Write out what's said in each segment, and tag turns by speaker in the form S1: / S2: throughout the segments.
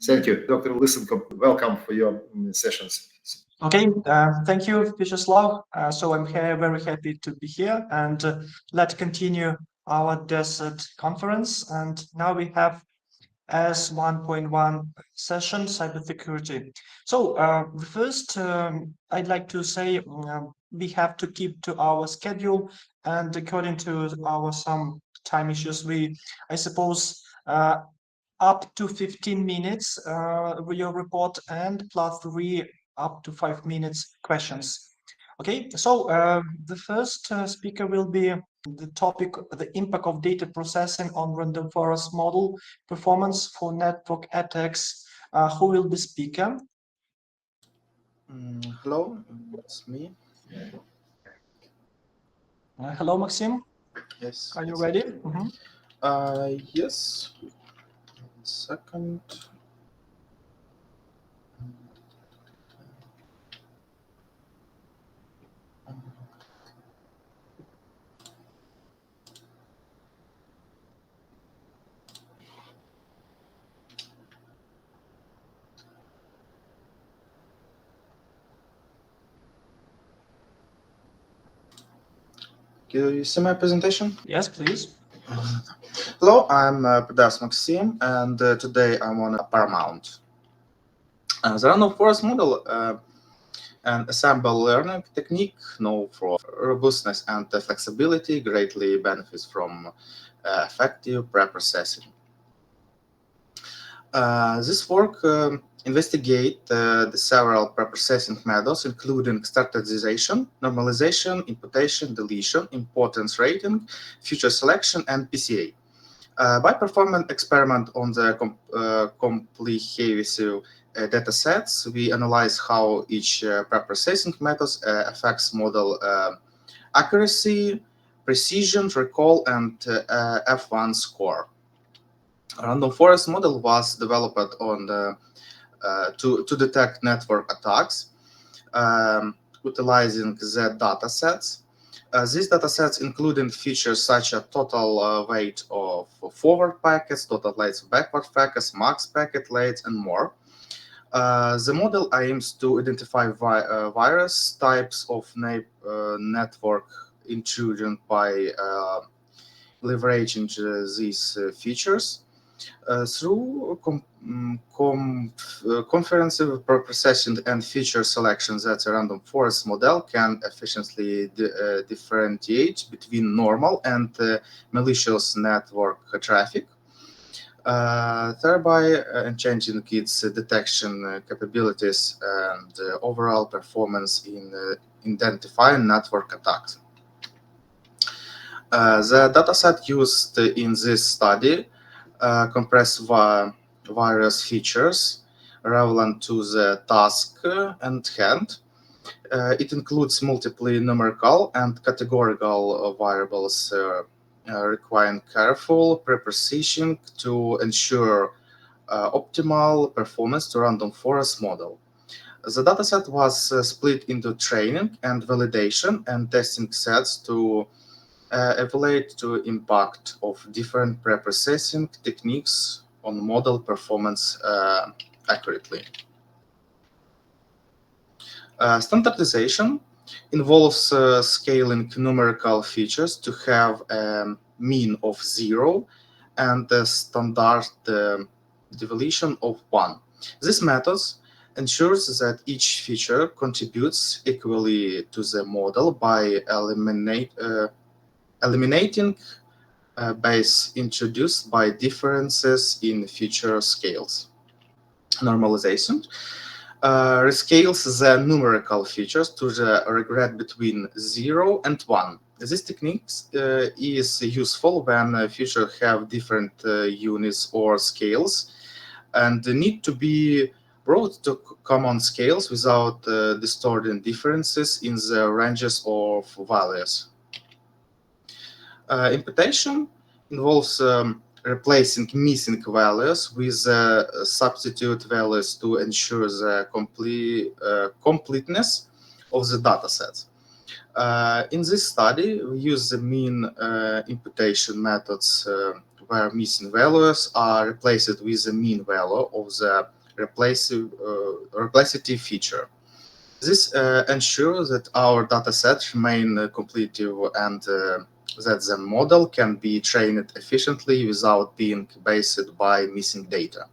S1: Thank you, Dr. Lysenko. Welcome for your sessions.
S2: Okay, thank you, Vyacheslav. So I'm very happy to be here, and let's continue our DESSERT conference. And now we have S1.1 session, cybersecurity. So first, I'd like to say we have to keep to our schedule, and according to our some time issues, I suppose, up to 15 minutes your report, and plus 3 up to 5 minutes questions. Okay, so the first speaker will be the topic, the impact of data processing on random forest model performance for network attacks. Who will be speaker?
S3: Hello, it's me.
S2: Hello, Maxim.
S3: Yes.
S2: Are you ready?
S3: Yes. 1 second. Can you see my presentation?
S2: Yes, please.
S3: Hello, I'm Pedas Maxim, and today I'm on Paramount. The random forest model, an ensemble learning technique known for robustness and flexibility, greatly benefits from effective preprocessing. This work investigate the several preprocessing methods, including standardization, normalization, imputation, deletion, importance rating, feature selection, and PCA. By performing experiment on the comprehensive data sets, we analyze how each preprocessing method affects model accuracy, precision, recall, and F1 score. Random forest model was developed on to detect network attacks, utilizing the data sets. These data sets including features such as total weight of forward packets, total weight of backward packets, max packet weight, and more. The model aims to identify virus types of network intrusion by leveraging these features. Through comprehensive preprocessing and feature selection, that a random forest model can efficiently differentiate between normal and malicious network traffic, thereby enhancing its detection capabilities and overall performance in identifying network attacks. The dataset used in this study compress various features relevant to the task at hand. It includes multiple numerical and categorical variables requiring careful preprocessing to ensure optimal performance to random forest model. The dataset was split into training and validation and testing sets to evaluate the impact of different preprocessing techniques on model performance accurately. Standardization involves scaling numerical features to have a mean of 0 and a standard deviation of 1. This method ensures that each feature contributes equally to the model by eliminating bias introduced by differences in feature scales. Normalization rescales the numerical features to the regret between 0 and 1. This technique is useful when features have different units or scales and need to be brought to common scales without distorting differences in the ranges of values. Imputation involves replacing missing values with substitute values to ensure the completeness of the dataset. In this study, we use the mean imputation methods where missing values are replaced with the mean value of the replacetive feature. This ensures that our dataset remain completive and that the model can be trained efficiently without being based by missing data.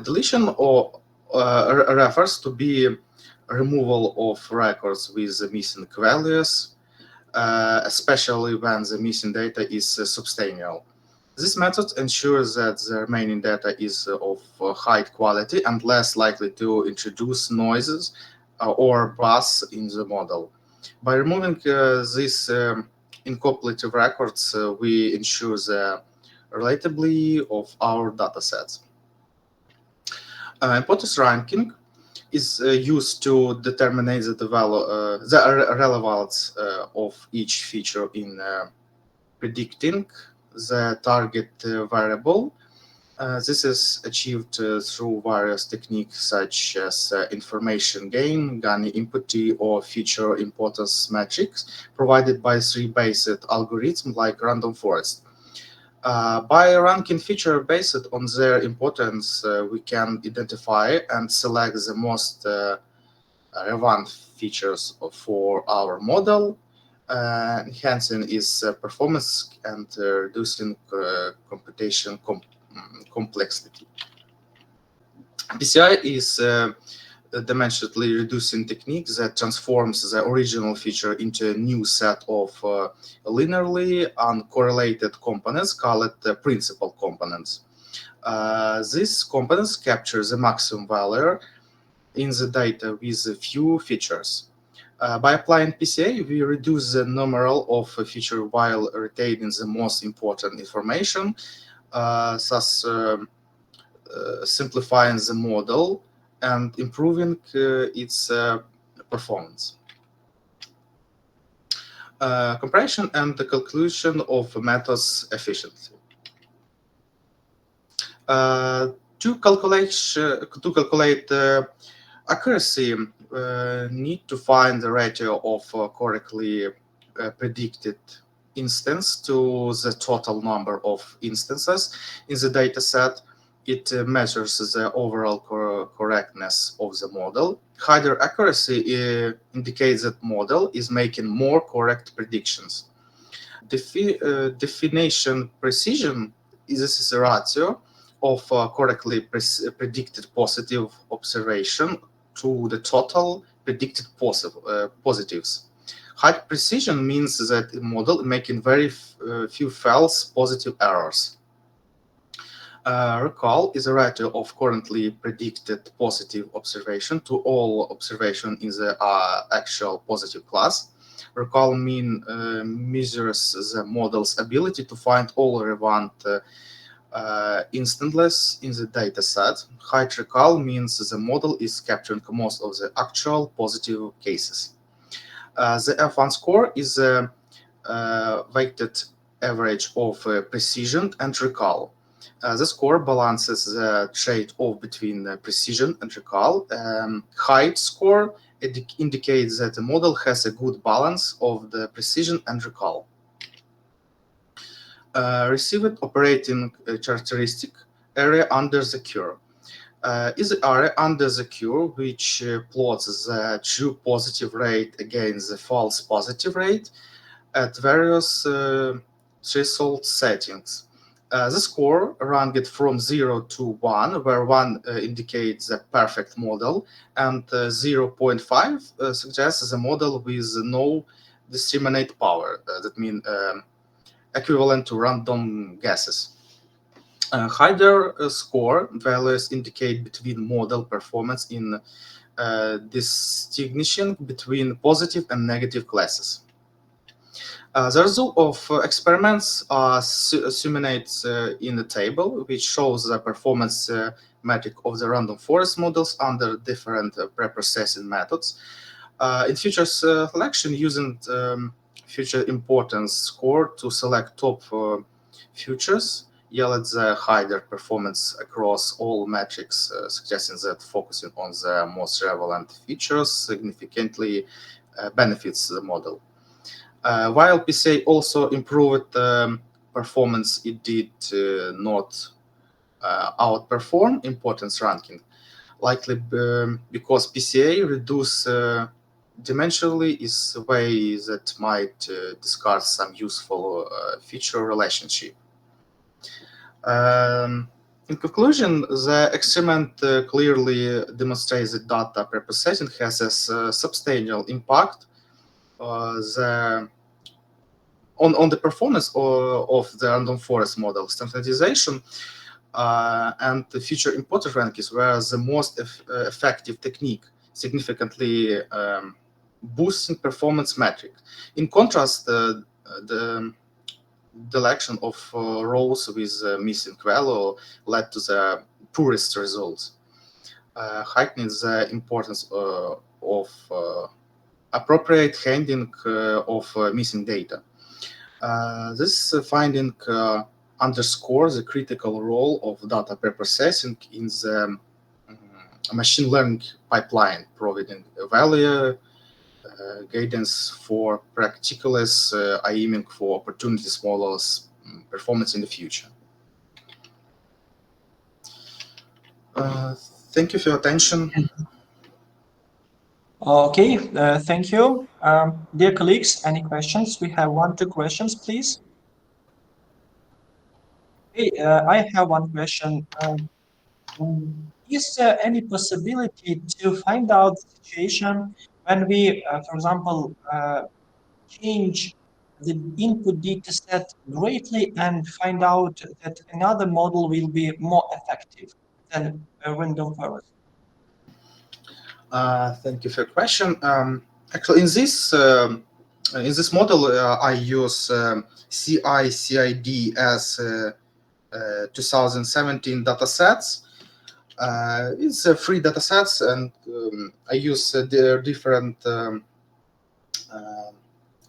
S3: Deletion refers to be removal of records with missing values, especially when the missing data is substantial. This method ensures that the remaining data is of high quality and less likely to introduce noises or bias in the model. By removing these incomplete records, we ensure the relatability of our datasets. Importance ranking is used to determine the relevance of each feature in predicting the target variable. This is achieved through various techniques such as information gain, Gani input, or feature importance metrics provided by tree-based algorithms like random forest. By ranking feature based on their importance, we can identify and select the most relevant features for our model, enhancing its performance and reducing computation complexity. PCI is a dimensionally reducing technique that transforms the original feature into a new set of linearly uncorrelated components called principal components. These components capture the maximum value in the data with a few features. By applying PCA, we reduce the numeral of a feature while retaining the most important information, thus simplifying the model and improving its performance. Comparison and the calculation of methods efficiently. To calculate accuracy, need to find the ratio of correctly predicted instance to the total number of instances in the data set. It measures the overall correctness of the model. Higher accuracy indicates that model is making more correct predictions. Definition precision is a ratio of correctly predicted positive observation to the total predicted positives. High precision means that the model is making very few false positive errors. Recall is a ratio of currently predicted positive observation to all observation in the actual positive class. Recall measures the model's ability to find all relevant instances in the data set. High recall means the model is capturing most of the actual positive cases. The F1 score is a weighted average of precision and recall. The score balances the trade-off between precision and recall. Height score indicates that the model has a good balance of the precision and recall. Received operating characteristic area under the curve is the area under the curve which plots the true positive rate against the false positive rate at various threshold settings. The score ranked from 0 to 1, where 1 indicates the perfect model, and 0.5 suggests the model with no discriminate power. That means equivalent to random guesses. Higher score values indicate between model performance in distinguishing between positive and negative classes. The result of experiments are simulated in a table, which shows the performance metric of the random forest models under different preprocessing methods. In feature selection, using feature importance score to select top features yields the higher performance across all metrics, suggesting that focusing on the most relevant features significantly benefits the model. While PCA also improved performance, it did not outperform importance ranking, likely because PCA reduce dimensionally is a way that might discard some useful feature relationship. In conclusion, the experiment clearly demonstrates that data preprocessing has a substantial impact on the performance of the random forest model. Standardization and the feature importance rankings were the most effective technique, significantly boosting performance metric. In contrast, the selection of rows with missing value led to the poorest results, heightening the importance of appropriate handling of missing data. This finding underscores the critical role of data preprocessing in the machine learning pipeline, providing value guidance for practicalness, aiming for opportunities models performance in the future. Thank you for your attention.
S2: Okay, thank you. Dear colleagues, any questions? We have 1-2 questions, please. Hey, I have one question. Is there any possibility to find out the situation when we, for example, change the input data set greatly and find out that another model will be more effective than a random forest?
S3: Thank you for your question. Actually, in this model, I use CI/CD as 2017 datasets. It's free datasets, and I use their different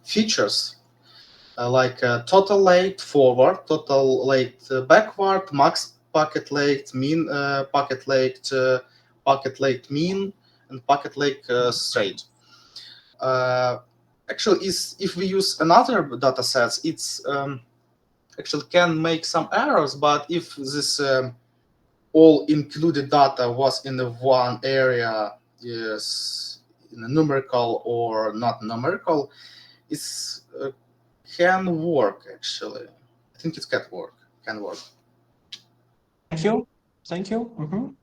S3: features like total length forward, total length backward, max packet length, mean packet length mean, and packet length straight. Actually, if we use another datasets, it's actually can make some errors. But if this all included data was in the one area, yes, in a numerical or not numerical, it's can work actually. I think it can work.
S2: Thank you. Thank you.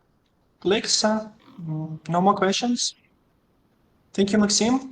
S2: Colleagues, no more questions? Thank you, Maxim.